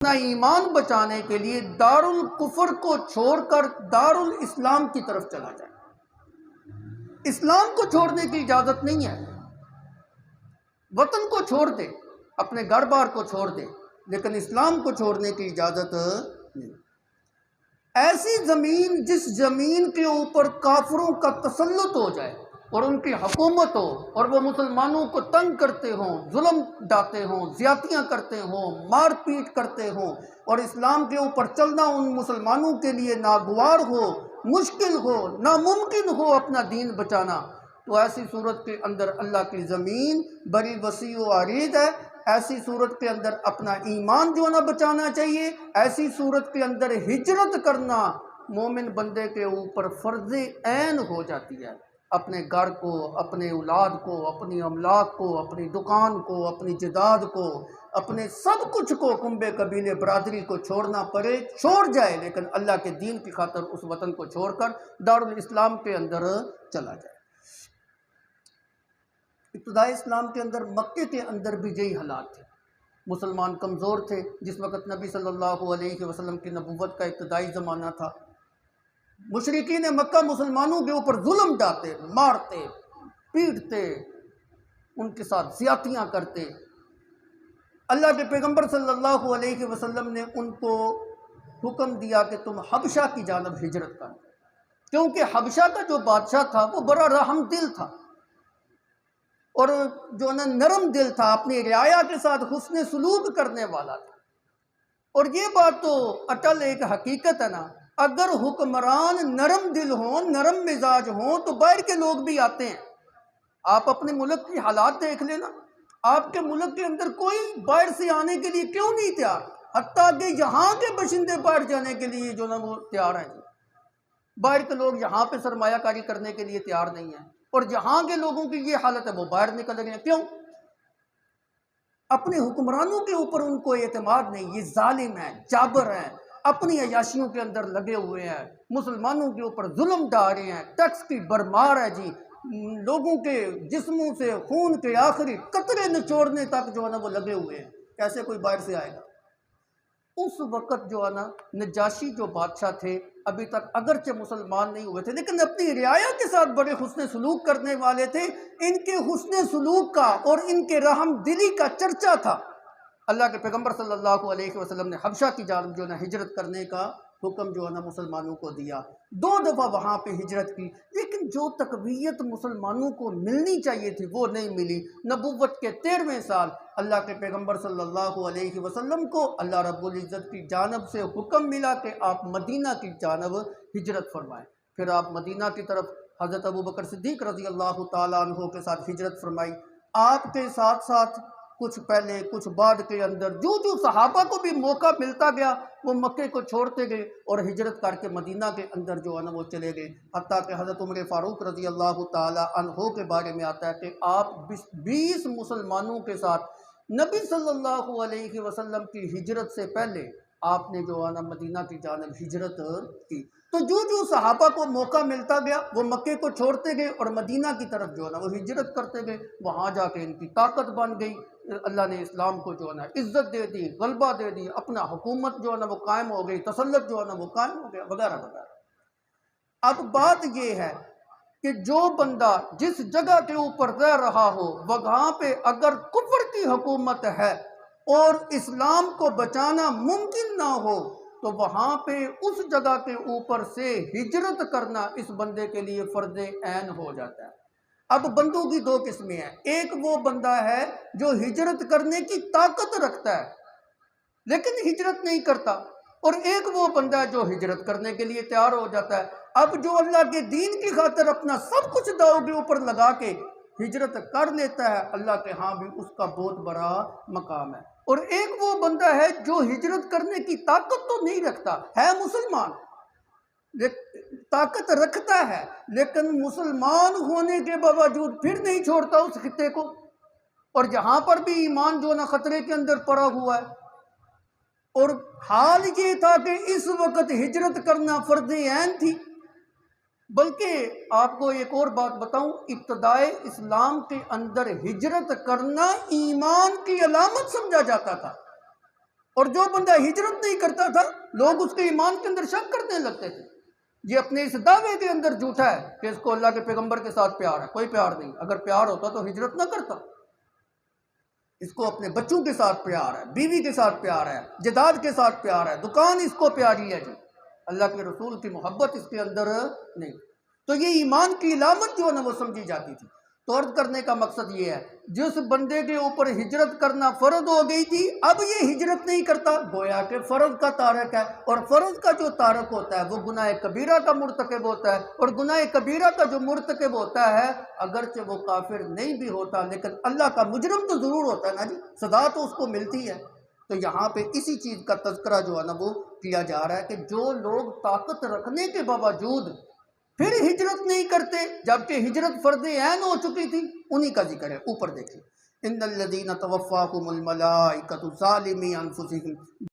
اپنا ایمان بچانے کے لیے دارالکفر کو چھوڑ کر دارالاسلام کی طرف چلا جائے۔ اسلام کو چھوڑنے کی اجازت نہیں ہے، وطن کو چھوڑ دے، اپنے گھر بار کو چھوڑ دے، لیکن اسلام کو چھوڑنے کی اجازت نہیں۔ ایسی زمین جس زمین کے اوپر کافروں کا تسلط ہو جائے اور ان کی حکومت ہو اور وہ مسلمانوں کو تنگ کرتے ہوں، ظلم ڈھاتے ہوں، زیادتیاں کرتے ہوں، مار پیٹ کرتے ہوں، اور اسلام کے اوپر چلنا ان مسلمانوں کے لیے ناگوار ہو، مشکل ہو، ناممکن ہو اپنا دین بچانا، تو ایسی صورت کے اندر اللہ کی زمین بڑی وسیع و عریض ہے۔ ایسی صورت کے اندر اپنا ایمان جو نہ بچانا چاہیے۔ ایسی صورت کے اندر ہجرت کرنا مومن بندے کے اوپر فرض عین ہو جاتی ہے۔ اپنے گھر کو، اپنے اولاد کو، اپنی املاک کو، اپنی دکان کو، اپنی جداد کو، اپنے سب کچھ کو، کنبے قبیلے برادری کو چھوڑنا پڑے، چھوڑ جائے، لیکن اللہ کے دین کی خاطر اس وطن کو چھوڑ کر دارالاسلام کے اندر چلا جائے۔ ابتدائی اسلام کے اندر، مکے کے اندر بھی یہی حالات تھے۔ مسلمان کمزور تھے۔ جس وقت نبی صلی اللہ علیہ وسلم کی نبوت کا ابتدائی زمانہ تھا، مشرکین مکہ مسلمانوں کے اوپر ظلم ڈھاتے، مارتے، پیٹتے، ان کے ساتھ زیادتیاں کرتے۔ اللہ کے پیغمبر صلی اللہ علیہ وسلم نے ان کو حکم دیا کہ تم حبشہ کی جانب ہجرت کرو، کیونکہ حبشہ کا جو بادشاہ تھا وہ بڑا رحم دل تھا اور جو نرم دل تھا، اپنی رعایا کے ساتھ حسن سلوک کرنے والا تھا۔ اور یہ بات تو اٹل ایک حقیقت ہے نا، اگر حکمران نرم دل ہوں، نرم مزاج ہوں، تو باہر کے لوگ بھی آتے ہیں۔ آپ اپنے ملک کی حالات دیکھ لینا، آپ کے ملک کے اندر کوئی باہر سے آنے کے لیے کیوں نہیں تیار؟ حتیٰ کہ یہاں کے باشندے باہر جانے کے لیے جو وہ تیار ہیں۔ باہر کے لوگ یہاں پہ سرمایہ کاری کرنے کے لیے تیار نہیں ہیں، اور جہاں کے لوگوں کی یہ حالت ہے وہ باہر نکل رہے ہیں۔ کیوں؟ اپنے حکمرانوں کے اوپر ان کو اعتماد نہیں، یہ ظالم ہیں، جابر ہیں، اپنی عیاشیوں کے اندر لگے ہوئے ہیں، مسلمانوں کے اوپر ظلم ڈھا رہے ہیں، ٹیکس کی بھرمار ہے جی، لوگوں کے جسموں سے خون کے آخری قطرے نچوڑنے تک جو ہے نا وہ لگے ہوئے ہیں۔ کیسے کوئی باہر سے آئے گا؟ اس وقت جو ہے نا نجاشی جو بادشاہ تھے، ابھی تک اگرچہ مسلمان نہیں ہوئے تھے، لیکن اپنی رعایا کے ساتھ بڑے حسن سلوک کرنے والے تھے۔ ان کے حسن سلوک کا اور ان کے رحم دلی کا چرچا تھا۔ اللہ کے پیغمبر صلی اللہ علیہ وسلم نے حبشہ کی جانب جو ہے نا ہجرت کرنے کا حکم جو ہے نا مسلمانوں کو دیا۔ 2 دفعہ وہاں پہ ہجرت کی، لیکن جو تقویت مسلمانوں کو ملنی چاہیے تھی وہ نہیں ملی۔ نبوت کے 13ویں سال اللہ کے پیغمبر صلی اللہ علیہ وسلم کو اللہ رب العزت کی جانب سے حکم ملا کہ آپ مدینہ کی جانب ہجرت فرمائیں۔ پھر آپ مدینہ کی طرف حضرت ابوبکر صدیق رضی اللہ تعالیٰ عنہ کے ساتھ ہجرت فرمائی۔ آپ کے ساتھ ساتھ کچھ پہلے کچھ بعد کے اندر جو صحابہ کو بھی موقع ملتا گیا وہ مکے کو چھوڑتے گئے اور ہجرت کر کے مدینہ کے اندر جو ہے نا وہ چلے گئے۔ حتیٰ کہ حضرت عمر فاروق رضی اللہ تعالی عنہ کے بارے میں آتا ہے کہ آپ 20 مسلمانوں کے ساتھ نبی صلی اللہ علیہ وسلم کی ہجرت سے پہلے آپ نے جو ہے نا مدینہ کی جانب ہجرت کی۔ تو جو صحابہ کو موقع ملتا گیا وہ مکے کو چھوڑتے گئے اور مدینہ کی طرف جو ہے نا وہ ہجرت کرتے گئے۔ وہاں جا کے ان کی طاقت بن گئی، اللہ نے اسلام کو جو ہے نا عزت دے دی، غلبہ دے دی، اپنا حکومت جو ہے نا وہ قائم ہو گئی، تسلط جو ہے نا وہ قائم ہو گیا، وغیرہ وغیرہ۔ اب بات یہ ہے کہ جو بندہ جس جگہ کے اوپر رہ رہا ہو وہاں پہ اگر کفر کی حکومت ہے اور اسلام کو بچانا ممکن نہ ہو تو وہاں پہ اس جگہ کے اوپر سے ہجرت کرنا اس بندے کے لیے فرض عین ہو جاتا ہے۔ اب بندوں کی 2 قسمیں ہیں، ایک وہ بندہ ہے جو ہجرت کرنے کی طاقت رکھتا ہے لیکن ہجرت نہیں کرتا، اور ایک وہ بندہ ہے جو ہجرت کرنے کے لیے تیار ہو جاتا ہے۔ اب جو اللہ کے دین کی خاطر اپنا سب کچھ داؤ کے اوپر لگا کے ہجرت کر لیتا ہے، اللہ کے ہاں بھی اس کا بہت بڑا مقام ہے۔ اور ایک وہ بندہ ہے جو ہجرت کرنے کی طاقت تو نہیں رکھتا، ہے مسلمان، طاقت رکھتا ہے لیکن مسلمان ہونے کے باوجود پھر نہیں چھوڑتا اس خطے کو، اور جہاں پر بھی ایمان جو نا خطرے کے اندر پڑا ہوا ہے۔ اور حال یہ تھا کہ اس وقت ہجرت کرنا فرض عین تھی۔ بلکہ آپ کو ایک اور بات بتاؤں، ابتدائے اسلام کے اندر ہجرت کرنا ایمان کی علامت سمجھا جاتا تھا۔ اور جو بندہ ہجرت نہیں کرتا تھا لوگ اس کے ایمان کے اندر شک کرنے لگتے تھے، یہ اپنے اس دعوے کے اندر جھوٹا ہے کہ اس کو اللہ کے پیغمبر کے ساتھ پیار ہے، کوئی پیار نہیں، اگر پیار ہوتا تو ہجرت نہ کرتا، اس کو اپنے بچوں کے ساتھ پیار ہے، بیوی کے ساتھ پیار ہے، جداد کے ساتھ پیار ہے، دکان اس کو پیاری ہے جی، اللہ کے رسول کی محبت اس کے اندر نہیں۔ تو یہ ایمان کی علامت جو ہے نا وہ سمجھی جاتی تھی۔ تو عرض کرنے کا مقصد یہ ہے، جس بندے کے اوپر ہجرت کرنا فرض ہو گئی تھی اب یہ ہجرت نہیں کرتا، گویا کہ فرض کا تارک ہے، اور فرض کا جو تارک ہوتا ہے وہ گناہ کبیرہ کا مرتکب ہوتا ہے، اور گناہ کبیرہ کا جو مرتکب ہوتا ہے اگرچہ وہ کافر نہیں بھی ہوتا لیکن اللہ کا مجرم تو ضرور ہوتا ہے نا جی، سزا تو اس کو ملتی ہے۔ تو یہاں پہ اسی چیز کا تذکرہ جو ہے نا وہ کیا جا رہا ہے کہ جو لوگ طاقت رکھنے کے باوجود پھر ہجرت نہیں کرتے جبکہ ہجرت فرض عین ہو چکی تھی، انہی کا ذکر ہے۔ اوپر دیکھیں، ان الذین توفاہم الملائکۃ ظالمی انفسہم،